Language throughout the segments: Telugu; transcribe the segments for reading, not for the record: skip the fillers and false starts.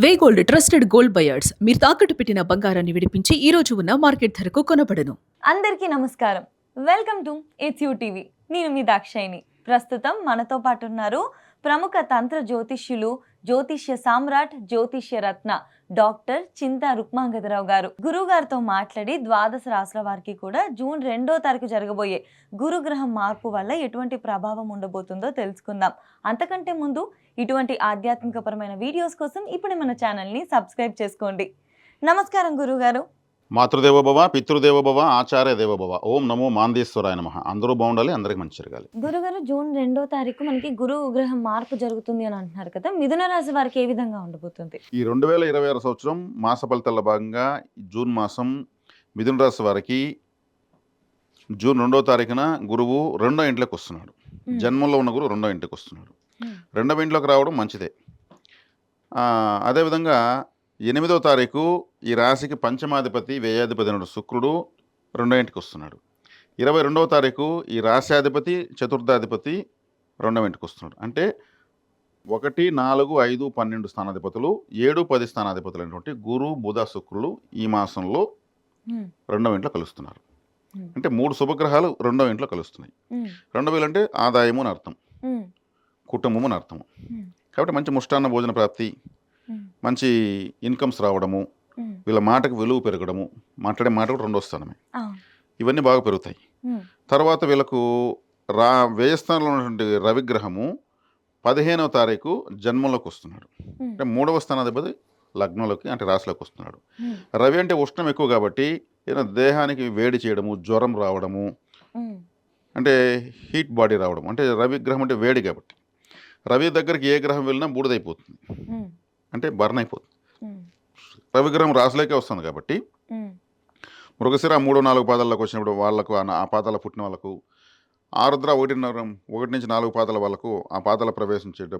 వేగోల్డ్ ట్రస్టెడ్ గోల్డ్ బయర్స్ మీరు తాకట్టు పెట్టిన బంగారాన్ని విడిపించి ఈ రోజు ఉన్న మార్కెట్ ధరకు కొనబడను. అందరికీ నమస్కారం. Welcome to it's you TV. నేను మీ దాక్షాయిని. ప్రస్తుతం మనతో పాటు ఉన్నారు ప్రముఖ తంత్ర జ్యోతిష్యులు, జ్యోతిష్య సామ్రాట్, జ్యోతిష్య రత్న డాక్టర్ చింతా రుక్మాంగదరావు గారు. గురువు గారితో మాట్లాడి ద్వాదశ రాశుల వారికి కూడా జూన్ 2వ తారీఖు జరగబోయే గురుగ్రహం మార్పు వల్ల ఎటువంటి ప్రభావం ఉండబోతుందో తెలుసుకుందాం. అంతకంటే ముందు ఇటువంటి ఆధ్యాత్మికపరమైన వీడియోస్ కోసం ఇప్పుడు మన ఛానల్ని సబ్స్క్రైబ్ చేసుకోండి. నమస్కారం గురుగారు. మాతృదేవోభవ, పితృదేవోభవ, ఆచార్య దేవోభవ. ఓం నమో మాందేశ్వరాయ నమః. అందరూ బాగుండాలి, అందరికి మంచి జరగాలి. గురుగారు, జూన్ 2వ తారీఖు మనకి గురు గ్రహం మార్పు జరుగుతుంది అని అంటున్నారు కదా, మిథున రాశి వారికి ఏ విధంగా ఉండబోతుంది? ఈ 2026 సంవత్సరం మాస ఫలితాల భాగంగా జూన్ మాసం మిథున రాశి వారికి జూన్ 2వ తారీఖున గురువు 2వ ఇంట్లోకి వస్తున్నాడు. జన్మంలో ఉన్న గురువు 2వ ఇంటికి వస్తున్నాడు. 2వ ఇంట్లోకి రావడం మంచిదే. అదేవిధంగా 8వ తారీఖు ఈ రాశికి పంచమాధిపతి, వ్యయాధిపతి అయిన శుక్రుడు 2వ ఇంటికి వస్తున్నాడు. 22వ తారీఖు ఈ రాశ్యాధిపతి, చతుర్థాధిపతి 2వ ఇంటికి వస్తున్నాడు. అంటే 1, 4, 5, 12 స్థానాధిపతులు, 7, 10 స్థానాధిపతులు అయినటువంటి గురు, బుధ, శుక్రులు ఈ మాసంలో 2వ ఇంట్లో కలుస్తున్నారు. అంటే 3 శుభగ్రహాలు 2వ ఇంట్లో కలుస్తున్నాయి. 2వ ఇల్లు అంటే ఆదాయము అని అర్థం, కుటుంబము అని అర్థము. కాబట్టి మంచి ముష్టాన్న భోజన ప్రాప్తి, మంచి ఇన్కమ్స్ రావడము, వీళ్ళ మాటకు విలువ పెరగడము, మాట్లాడే మాట కూడా 2వ స్థానమే, ఇవన్నీ బాగా పెరుగుతాయి. తర్వాత వీళ్ళకు వ్యయస్థానంలో ఉన్నటువంటి రవిగ్రహము 15వ తారీఖు జన్మంలోకి వస్తున్నాడు. అంటే 3వ స్థానాధిపతి లగ్నంలోకి అంటే రాశిలోకి వస్తున్నాడు. రవి అంటే ఉష్ణం ఎక్కువ కాబట్టి ఏదైనా దేహానికి వేడి చేయడము, జ్వరం రావడము, అంటే హీట్ బాడీ రావడం. అంటే రవిగ్రహం అంటే వేడి కాబట్టి రవి దగ్గరికి ఏ గ్రహం వెళ్ళినా బూడిదైపోతుంది, అంటే బర్న్ అయిపోతుంది. రవిగ్రహం రాశిలోకే వస్తుంది కాబట్టి మృగశిర 3, 4 పాదాల్లోకి వచ్చినప్పుడు వాళ్ళకు ఆ పాదాల పుట్టిన వాళ్ళకు, ఆరుద్ర 1 నుంచి 4 పాదాల వాళ్ళకు ఆ పాదాల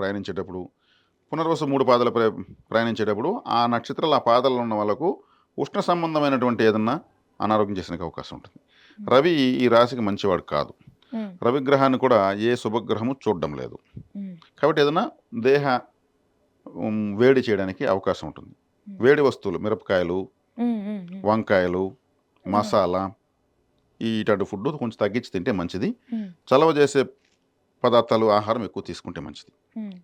ప్రయాణించేటప్పుడు, పునర్వసు 3 పాదాల ప్రయాణించేటప్పుడు ఆ నక్షత్రాలు ఆ పాదాల్లో ఉన్న వాళ్ళకు ఉష్ణ సంబంధమైనటువంటి ఏదన్నా అనారోగ్యం చేసే అవకాశం ఉంటుంది. రవి ఈ రాశికి మంచివాడు కాదు. రవిగ్రహాన్ని కూడా ఏ శుభగ్రహము చూడడం లేదు. కాబట్టి ఏదైనా దేహ వేడి చేయడానికి అవకాశం ఉంటుంది. వేడి వస్తువులు, మిరపకాయలు, వంకాయలు, మసాలా, ఇటువంటి ఫుడ్ కొంచెం తగ్గించి తింటే మంచిది. చలవ చేసే పదార్థాలు, ఆహారం ఎక్కువ తీసుకుంటే మంచిది.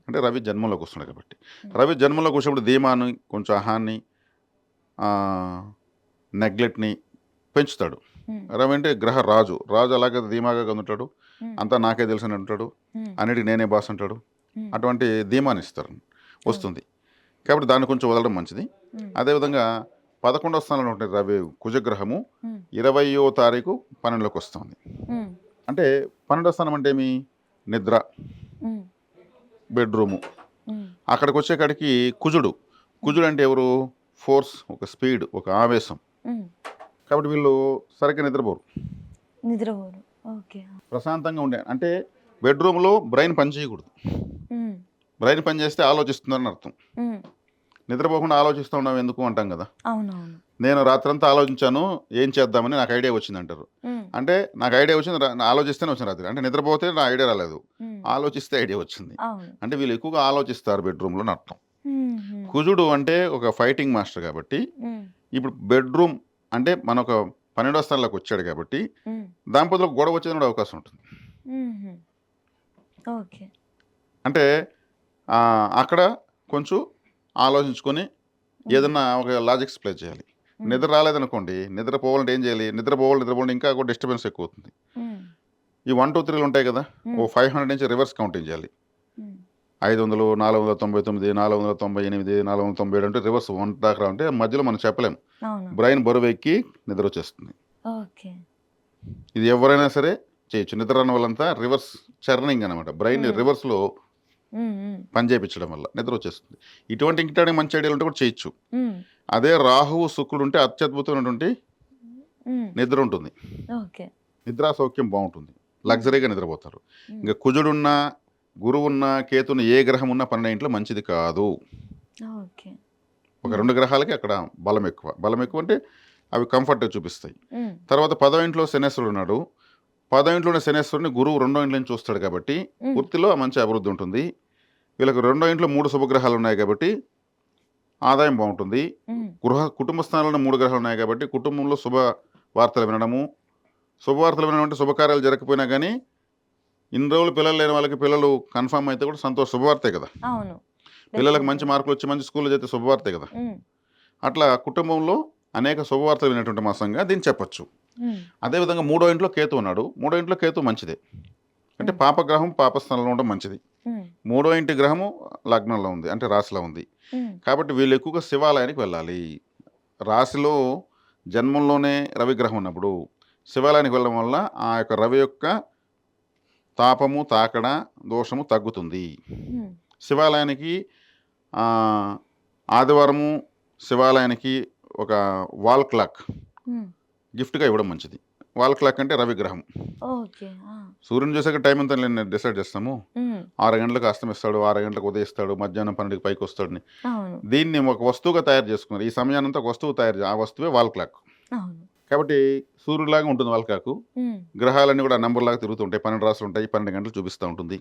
అంటే రవి జన్మంలోకి వస్తున్నాడు కాబట్టి రవి జన్మంలోకి వచ్చినప్పుడు ధీమాన్ని, కొంచెం అహాన్ని, నెగ్లెక్ట్ని పెంచుతాడు. రవి అంటే గ్రహ రాజు. రాజు అలాగే ధీమాగా ఉంటాడు, అంతా నాకే తెలుసు అని అంటాడు, అన్నిటికి నేనే బాస్ అంటాడు. అటువంటి ధీమాన్ని ఇస్తారు, వస్తుంది. కాబట్టి దాన్ని కొంచెం వదలడం మంచిది. అదేవిధంగా 11వ స్థానంలో ఉంటే రవి కుజగ్రహము 20వ తారీఖు 12లోకి వస్తుంది. అంటే 12వ స్థానం అంటే ఏమి? నిద్ర, బెడ్రూము. అక్కడికి వచ్చేకాడికి కుజుడు అంటే ఎవరు? ఫోర్స్, ఒక స్పీడ్, ఒక ఆవేశం. కాబట్టి వీళ్ళు సరిగ్గా నిద్రపోరు. ప్రశాంతంగా ఉండే, అంటే బెడ్రూమ్లో బ్రెయిన్ పని చేయకూడదు. బ్రెయిన్ పని చేస్తే ఆలోచిస్తుందని అర్థం. నిద్రపోకుండా ఆలోచిస్తూ ఉన్నాం ఎందుకు అంటాం కదా. నేను రాత్రంతా ఆలోచించాను ఏం చేద్దామని, నాకు ఐడియా వచ్చింది అంటారు. అంటే నాకు ఐడియా వచ్చింది, ఆలోచిస్తేనే వచ్చింది రాత్రి. అంటే నిద్రపోతే నా ఐడియా రాలేదు, ఆలోచిస్తే ఐడియా వచ్చింది. అంటే వీళ్ళు ఎక్కువగా ఆలోచిస్తారు బెడ్రూమ్లో అని అర్థం. కుజుడు అంటే ఒక ఫైటింగ్ మాస్టర్ కాబట్టి ఇప్పుడు బెడ్రూమ్ అంటే మన ఒక 12వ స్థానంలోకి వచ్చాడు కాబట్టి దాంపతిలో గొడవ వచ్చేది కూడా అవకాశం ఉంటుంది. అంటే అక్కడ కొంచెం ఆలోచించుకొని ఏదన్నా ఒక లాజిక్స్ ప్లే చేయాలి. నిద్ర రాలేదనుకోండి, నిద్రపోవాలంటే ఏం చేయాలి? నిద్రపోవాలి ఇంకా కూడా డిస్టర్బెన్స్ ఎక్కువ అవుతుంది. ఈ 1, 2, 3 ఉంటాయి కదా, ఓ 500 నుంచి రివర్స్ కౌంటింగ్ చేయాలి. 500, 499, 498, 497 అంటే రివర్స్ 1 దాకా అంటే మధ్యలో మనం చెప్పలేం. బ్రెయిన్ బరువు ఎక్కి నిద్ర వచ్చేస్తుంది. ఇది ఎవరైనా సరే చేయొచ్చు. నిద్ర రాని వాళ్ళంతా రివర్స్ చర్నింగ్ అనమాట, బ్రెయిన్ రివర్స్లో పని చేయించడం వల్ల నిద్ర వచ్చేస్తుంది. ఇటువంటి మంచి ఐడియాలు ఉంటే కూడా చేయొచ్చు. అదే రాహువు, శుక్రుడు ఉంటే అత్యద్భుతమైనటువంటి నిద్ర ఉంటుంది, నిద్రా సౌఖ్యం బాగుంటుంది, లగ్జరీగా నిద్రపోతారు. ఇంకా కుజుడున్నా, గురువున్నా, కేతున్న ఏ గ్రహం ఉన్నా 12వ ఇంట్లో మంచిది కాదు. ఒక 2 గ్రహాలకి అక్కడ బలం ఎక్కువ అంటే అవి కంఫర్ట్ చూపిస్తాయి. తర్వాత 10వ ఇంట్లో శనేశ్వరుడు ఉన్నాడు. 10వ ఇంట్లోనే శనేశ్వరుని గురువు 2వ ఇంట్లో నుంచి చూస్తాడు కాబట్టి వృత్తిలో మంచి అభివృద్ధి ఉంటుంది. వీళ్ళకి 2వ ఇంట్లో 3 శుభగ్రహాలు ఉన్నాయి కాబట్టి ఆదాయం బాగుంటుంది. కుటుంబ స్థానంలో 3 గ్రహాలు ఉన్నాయి కాబట్టి కుటుంబంలో శుభ వార్తలు వినడము, శుభవార్తలు వినడం అంటే శుభకార్యాలు జరగకపోయినా కానీ ఇన్ని రోజులు పిల్లలు లేని వాళ్ళకి పిల్లలు కన్ఫర్మ్ అయితే కూడా శుభవార్తే కదా. అవును. పిల్లలకు మంచి మార్కులు వచ్చి మంచి స్కూల్లో చేస్తే శుభవార్తే కదా. అట్లా కుటుంబంలో అనేక శుభవార్తలు వినేటువంటి మాసంగా దీన్ని చెప్పొచ్చు. అదేవిధంగా 3వ ఇంట్లో కేతు ఉన్నాడు. 3వ ఇంట్లో కేతు మంచిదే, అంటే పాపగ్రహం పాపస్థానంలో ఉండడం మంచిది. 3వ ఇంటి గ్రహము లగ్నంలో ఉంది, అంటే రాశిలో ఉంది. కాబట్టి వీళ్ళు ఎక్కువగా శివాలయానికి వెళ్ళాలి. రాశిలో జన్మంలోనే రవి గ్రహం ఉన్నప్పుడు శివాలయానికి వెళ్ళడం వల్ల ఆ యొక్క రవి యొక్క తాపము తాకడ దోషము తగ్గుతుంది. శివాలయానికి ఆదివారము శివాలయానికి ఒక వాల్ క్లాక్ గిఫ్ట్గా ఇవ్వడం మంచిది. వాల్ క్లాక్ అంటే రవి గ్రహం. సూర్యుని చూసాక టైం ఎంత నేను డిసైడ్ చేస్తాము. 6 గంటలకు అస్తమిస్తాడు, 6 గంటలకు ఉదయిస్తాడు, మధ్యాహ్నం 12కి పైకి వస్తాడు. దీన్ని ఒక వస్తువుగా తయారు చేసుకున్నారు. ఈ సమయానంతా ఒక వస్తువు తయారు, ఆ వస్తువే వాల్ క్లాక్. కాబట్టి సూర్యుడిలాగా ఉంటుంది వాల్ క్లాక్. గ్రహాలన్నీ కూడా నంబర్ లాగా తిరుగుతుంటాయి. 12 రాసులు ఉంటాయి, 12 గంటలు చూపిస్తూ ఉంటుంది.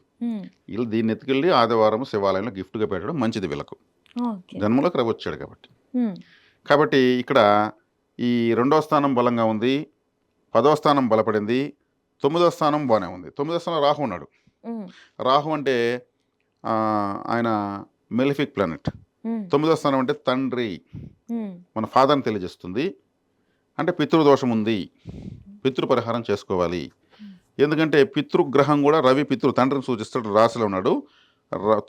వీళ్ళు దీన్ని ఎత్తుకెళ్ళి ఆదివారం శివాలయంలో గిఫ్ట్గా పెట్టడం మంచిది వీళ్ళకు. జన్మలోకి రవి వచ్చాడు కాబట్టి. కాబట్టి ఇక్కడ ఈ 2వ స్థానం బలంగా ఉంది, 10వ స్థానం బలపడింది, 9వ స్థానం బాగానే ఉంది. 9వ స్థానం రాహు ఉన్నాడు. రాహు అంటే ఆయన మెలిఫిక్ ప్లానెట్. 9వ స్థానం అంటే తండ్రి, మన ఫాదర్ని తెలియజేస్తుంది. అంటే పితృదోషం ఉంది, పితృ పరిహారం చేసుకోవాలి. ఎందుకంటే పితృగ్రహం కూడా రవి తండ్రిని సూచిస్తాడు. రాశిలో ఉన్నాడు.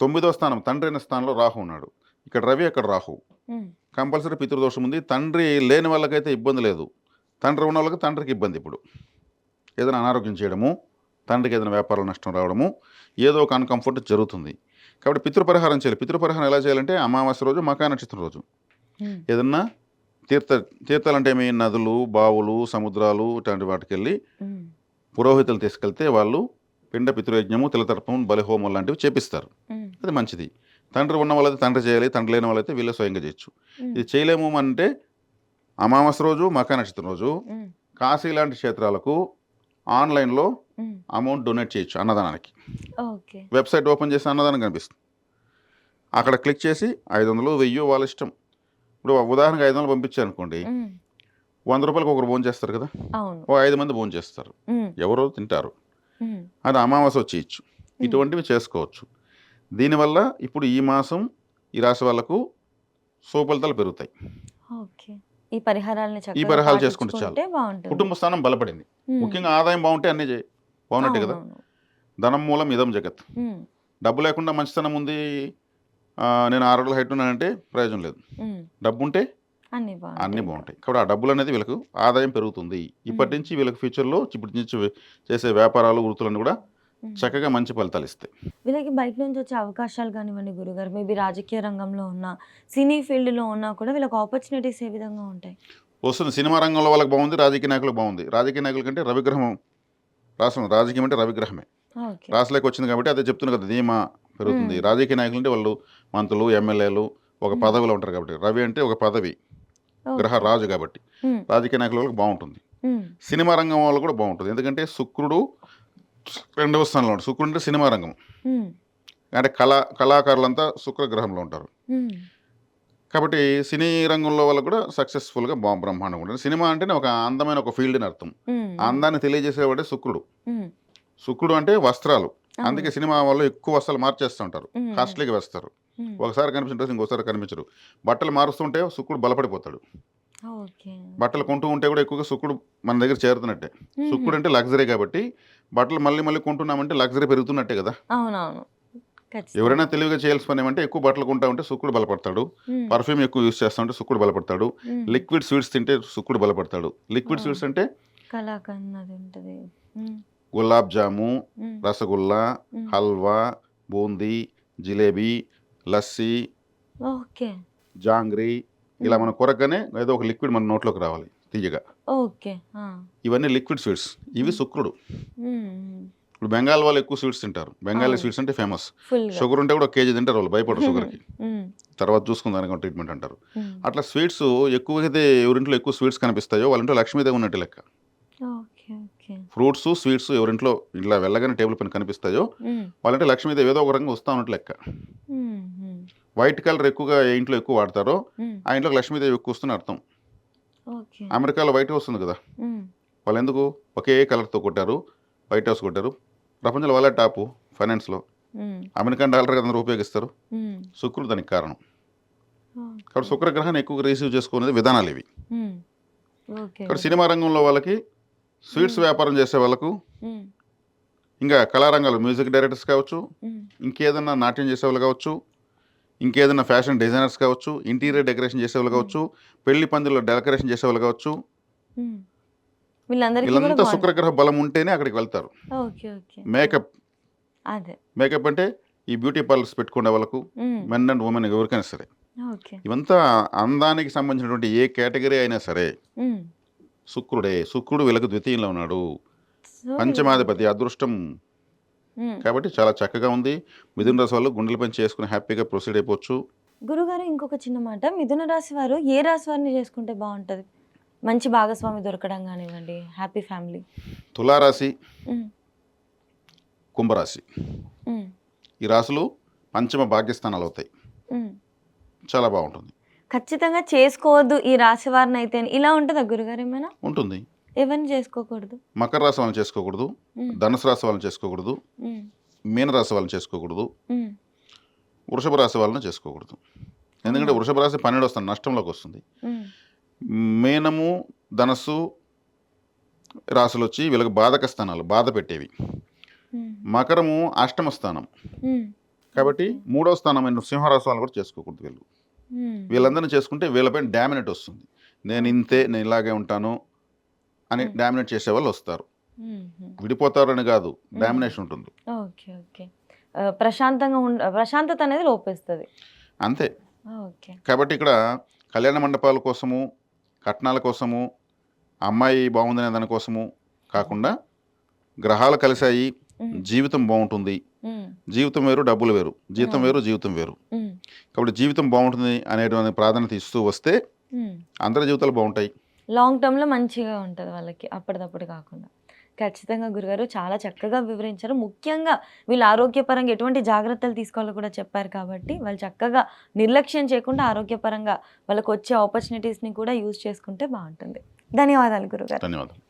9వ స్థానం తండ్రి అయిన స్థానంలో రాహు ఉన్నాడు. ఇక్కడ రవి, అక్కడ రాహు. కంపల్సరీ పితృదోషం ఉంది. తండ్రి లేని వాళ్ళకైతే ఇబ్బంది లేదు, తండ్రి ఉన్న వాళ్ళకి తండ్రికి ఇబ్బంది. ఇప్పుడు ఏదైనా అనారోగ్యం చేయడము, తండ్రికి ఏదైనా వ్యాపారాలు నష్టం రావడము, ఏదో ఒక అన్కంఫర్ట్ జరుగుతుంది. కాబట్టి పితృపరిహారం చేయాలి. పితృపరిహారం ఎలా చేయాలంటే అమావాస్య రోజు, మకా నక్షత్రం రోజు ఏదన్నా తీర్థాలు అంటే ఏమి, నదులు, బావులు, సముద్రాలు ఇట్లాంటి వాటికి వెళ్ళి పురోహితులు తీసుకెళ్తే వాళ్ళు పిండ పితృయజ్ఞము, తిలతర్పం, బలిహోమం లాంటివి చేపిస్తారు. అది మంచిది. తండ్రి ఉన్న వాళ్ళైతే తండ్రి చేయాలి, తండ్రి లేని వాళ్ళైతే వీళ్ళే స్వయంగా చేయొచ్చు. ఇది చేయలేము అంటే అమావాస్య రోజు, మకా నక్షత్రం రోజు కాశీ లాంటి క్షేత్రాలకు ఆన్లైన్లో అమౌంట్ డొనేట్ చేయొచ్చు అన్నదానానికి. వెబ్సైట్ ఓపెన్ చేసి అన్నదానం కనిపిస్తుంది. అక్కడ క్లిక్ చేసి 500, 1000 వాళ్ళ ఇష్టం. ఇప్పుడు ఉదాహరణకు 500 పంపించారు అనుకోండి, 100 రూపాయలకు ఒకరు భోజనం చేస్తారు కదా, ఓ 5 మంది భోజనం చేస్తారు, ఎవరో తింటారు. అది అమావాస్య వచ్చేయచ్చు. ఇటువంటివి చేసుకోవచ్చు. దీనివల్ల ఇప్పుడు ఈ మాసం ఈ రాశి వాళ్ళకు శుభఫలితాలు పెరుగుతాయి. ఈ పరిహారాలు చేసుకుంటే చాలు. కుటుంబ స్థానం బలపడింది. ముఖ్యంగా ఆదాయం బాగుంటే అన్నీ బాగున్నట్టే కదా. ధనం మూలం ఇదం జగత్. డబ్బు లేకుండా మంచితనం ఉంది, నేను 6 అడుగుల హైట్ ఉన్నానంటే ప్రయోజనం లేదు. డబ్బు ఉంటే అన్నీ బాగుంటాయి. కాబట్టి ఆ డబ్బులు అనేది వీళ్ళకు ఆదాయం పెరుగుతుంది. ఇప్పటి నుంచి వీళ్ళకి ఫ్యూచర్లో ఇప్పటి నుంచి చేసే వ్యాపారాలు, వృత్తులన్నీ కూడా చక్కగా మంచి ఫలితాలు ఇస్తాయి. వీళ్ళకి బయట నుంచి వచ్చే అవకాశాలు కానివ్వండి గురుగారు, మేబీ రాజకీయ రంగంలో ఉన్న, సినీ ఫీల్డ్లో ఉన్నా కూడా వీళ్ళకి ఆపర్చునిటీస్ ఏ విధంగా ఉంటాయి? వస్తుంది. సినిమా రంగంలో వాళ్ళకి బాగుంది, రాజకీయ నాయకులకు బాగుంది. రాజకీయ నాయకుల కంటే రవిగ్రహం రాష్ట్రం, రాజకీయం అంటే రవిగ్రహమే రాశిలోకి వచ్చింది కాబట్టి అదే చెప్తున్నారు కదా, ధీమా పెరుగుతుంది. రాజకీయ నాయకులు అంటే వాళ్ళు మంత్రులు, ఎమ్మెల్యేలు ఒక పదవిలో ఉంటారు కాబట్టి. రవి అంటే ఒక పదవి, గ్రహ రాజు కాబట్టి రాజకీయ నాయకుల వాళ్ళకి బాగుంటుంది. సినిమా రంగం వాళ్ళు కూడా బాగుంటుంది. ఎందుకంటే శుక్రుడు 2వ స్థానంలో ఉంటాడు. శుక్రుడు అంటే సినిమా రంగం, అంటే కళాకారులంతా శుక్రగ్రహంలో ఉంటారు. కాబట్టి సినీ రంగంలో వాళ్ళకు కూడా సక్సెస్ఫుల్గా బ్రహ్మాండంగా ఉంటుంది. సినిమా అంటేనే ఒక అందమైన ఒక ఫీల్డ్ అని అర్థం. అందాన్ని తెలియజేసేవాడే శుక్రుడు. శుక్రుడు అంటే వస్త్రాలు. అందుకే సినిమా వాళ్ళు ఎక్కువ వస్త్రాలు మార్చేస్తూ ఉంటారు, కాస్ట్లీగా వేస్తారు. ఒకసారి కనిపించిన ఇంకోసారి కనిపించరు. బట్టలు మారుస్తుంటే శుక్రుడు బలపడిపోతాడు. బట్టలు కొంటూ ఉంటే కూడా ఎక్కువగా శుక్రుడు మన దగ్గర చేరుతున్నట్టే. శుక్రుడు అంటే లగ్జరీ కాబట్టి బట్టలు మళ్ళీ మళ్ళీ కొంటున్నామంటే లగ్జరీ పెరుగుతున్నట్టే కదా. ఎవరైనా తెలివిగా చేయాల్సిన పని ఏమంటే ఎక్కువ బట్టలు కొంటా ఉంటే శుక్రుడు బలపడతాడు. పర్ఫ్యూమ్ ఎక్కువ యూజ్ చేస్తా ఉంటే శుక్రుడు బలపడతాడు. లిక్విడ్ స్వీట్స్ తింటే శుక్రుడు బలపడతాడు. లిక్విడ్ స్వీట్స్ అంటే గులాబ్ జాము, రసగుల్లా, హల్వా, బూందీ, జిలేబీ, లస్సీ, జాంగ్రీ, ఇలా మనం కొరకగానే ఏదో ఒక లిక్విడ్ మన నోట్లోకి రావాలి తీయగా. ఇవన్నీ లిక్విడ్ స్వీట్స్. ఇవి శుక్రుడు. ఇప్పుడు బెంగాల్ వాళ్ళు ఎక్కువ స్వీట్స్ తింటారు. బెంగాలీ స్వీట్స్ అంటే ఫేమస్. షుగర్ ఉంటే కూడా 1 కేజీ తింటారు వాళ్ళు, భయపడరు షుగర్కి. తర్వాత చూసుకుందానికి ట్రీట్మెంట్ అంటారు. అట్లా స్వీట్స్ ఎక్కువైతే ఎవరింట్లో ఎక్కువ స్వీట్స్ కనిపిస్తాయో వాళ్ళంట్లో లక్ష్మీదేవి ఉన్నట్టు లెక్క. ఫ్రూట్స్, స్వీట్స్ ఎవరింట్లో ఇట్లా వెళ్ళగానే టేబుల్ పైన కనిపిస్తాయో వాళ్ళంటే లక్ష్మీదేవి ఏదో ఒక రకంగా వస్తూ ఉన్నట్టు లెక్క. వైట్ కలర్ ఎక్కువగా ఏ ఇంట్లో ఎక్కువ వాడతారో ఉమ్, ఆ ఇంట్లోకి లక్ష్మీదేవి ఎక్కువ వస్తుంది అర్థం. ఓకే. అమెరికాలో వైట్ హౌస్ ఉంది కదా, ఉమ్, వాళ్ళు ఎందుకు ఒకే కలర్తో కొట్టారు, వైట్ హౌస్ కొట్టారు. ప్రపంచంలో వాళ్ళే టాపు ఫైనాన్స్లో. ఉమ్, అమెరికన్ డాలర్ అందరూ ఉపయోగిస్తారు. ఉమ్, శుక్రుడు దానికి కారణం. ఓకే. కాబట్టి శుక్రగ్రహాన్ని ఎక్కువగా రిసీవ్ చేసుకునేది విధానాలు ఇవి. ఉమ్, ఓకే ఇక్కడ గురు. సినిమా రంగంలో వాళ్ళకి, స్వీట్స్ వ్యాపారం చేసే వాళ్ళకు, ఉమ్, ఇంకా కళారంగాలు మ్యూజిక్ డైరెక్టర్స్ కావచ్చు, ఉమ్, ఇంకేదన్నా నాట్యం చేసేవాళ్ళు కావచ్చు, ఇంకేదన్నా ఫ్యాషన్ డిజైనర్స్ కావచ్చు, ఇంటీరియర్ డెకరేషన్ చేసేవాళ్ళు కావచ్చు, పెళ్లి పందిల్లో డెకరేషన్ చేసేవాళ్ళు కావచ్చు, ఉమ్. వీళ్ళందరికీ కూడా వీళ్ళంతా బాగుంటుంది. శుక్రగ్రహ బలం ఉంటేనే అక్కడికి వెళ్తారు. Okay okay. మేకప్ అదే. మేకప్ అంటే ఈ బ్యూటీ పార్లర్స్ పెట్టుకునే వాళ్ళకు, ఉమ్, మెన్ అండ్ ఉమెన్ ఎవరికైనా సరే, ఓకే. ఇవంతా అందానికి సంబంధించినటువంటి ఏ కేటగిరీ అయినా సరే ఉమ్, శుక్రుడే. శుక్రుడు వీళ్ళకు ద్వితీయంలో ఉన్నాడు, సో వీళ్ళకి పంచమాధిపతి, అదృష్టం. ఉమ్. కాబట్టి చాలా చక్కగా ఉంది. మిథున రాశి వాళ్ళు గుండెల పని చేసుకుని హ్యాపీగా ప్రొసీడ్ అయిపోవచ్చు. గురుగారు ఇంకొక చిన్న మాట, మిథున రాశి వారు ఏ రాశి వారిని చేసుకుంటే బాగుంటుంది? మంచి భాగస్వామి దొరకడం కానివ్వండి, హ్యాపీ ఫ్యామిలీ. తులారాశి, ఉమ్, కుంభరాశి, ఉమ్, ఈ రాశులు పంచమ భాగ్యస్థానాలు అవుతాయి. ఉమ్. చాలా బాగుంటుంది. ఖచ్చితంగా చేసుకోవద్దు ఈ రాశి వారిని అయితే అని ఇలా ఉంటుందా గురుగారు ఏమైనా? ఉంటుంది. ఎవరిని చేసుకోకూడదు? మకర రాశి వాళ్ళని చేసుకోకూడదు, ఉమ్, ధనుసు రాశి వాళ్ళని చేసుకోకూడదు, ఉమ్, మీనరాశి వాళ్ళని చేసుకోకూడదు, ఉమ్. వృషభ రాశి వాళ్ళని చేసుకోకూడదు. ఎందుకంటే వృషభ రాశి 12 వస్తుంది, నష్టంలోకి వస్తుంది. ఉమ్, మీనము, ధనస్సు రాశులు వచ్చి వీళ్ళకి బాధక స్థానాలు, బాధ పెట్టేవి. ఉమ్, మకరము అష్టమ స్థానం, ఉమ్. కాబట్టి 3వ స్థానమైన సింహరాశి వాళ్ళని కూడా చేసుకోకూడదు. ఉమ్, వీళ్ళందరినీ చేసుకుంటే వీళ్ళపైన డామినేట్ వస్తుంది. నేను ఇంతే, నేను ఇలాగే ఉంటాను అని డామినేట్ చేసే వాళ్ళు వస్తారు. ఉమ్, ఉమ్. విడిపోతారని కాదు, డామినేషన్ ఉంటుంది. Okay okay. ప్రశాంతత అనేది లోపిస్తుంది. అంతే. ఓకే. కాబట్టి ఇక్కడ కళ్యాణ మండపాల కోసము, కట్నాల కోసము, అమ్మాయి బాగుందనే దానికోసము కాకుండా గ్రహాలు కలిశాయి, ఉమ్, జీవితం బాగుంటుంది. ఉమ్, జీవితం వేరు, డబ్బులు వేరు. జీతం వేరు, జీవితం వేరు. ఉమ్, కాబట్టి జీవితం బాగుంటుంది అనేటువంటి ప్రాధాన్యత ఇస్తూ వస్తే ఉమ్. అందరి జీవితాలు బాగుంటాయి. లాంగ్ టర్మ్లో మంచిగా ఉంటుంది వాళ్ళకి, అప్పటిదప్పుడు కాకుండా. ఖచ్చితంగా గురుగారు చాలా చక్కగా వివరించారు. ముఖ్యంగా వీళ్ళు ఆరోగ్యపరంగా ఎటువంటి జాగ్రత్తలు తీసుకోవాలో కూడా చెప్పారు. కాబట్టి వాళ్ళు చక్కగా నిర్లక్ష్యం చేయకుండా ఆరోగ్యపరంగా వాళ్ళకు వచ్చే ఆపర్చునిటీస్ని కూడా యూజ్ చేసుకుంటే బాగుంటుంది. ధన్యవాదాలు గురుగారు. ధన్యవాదాలు.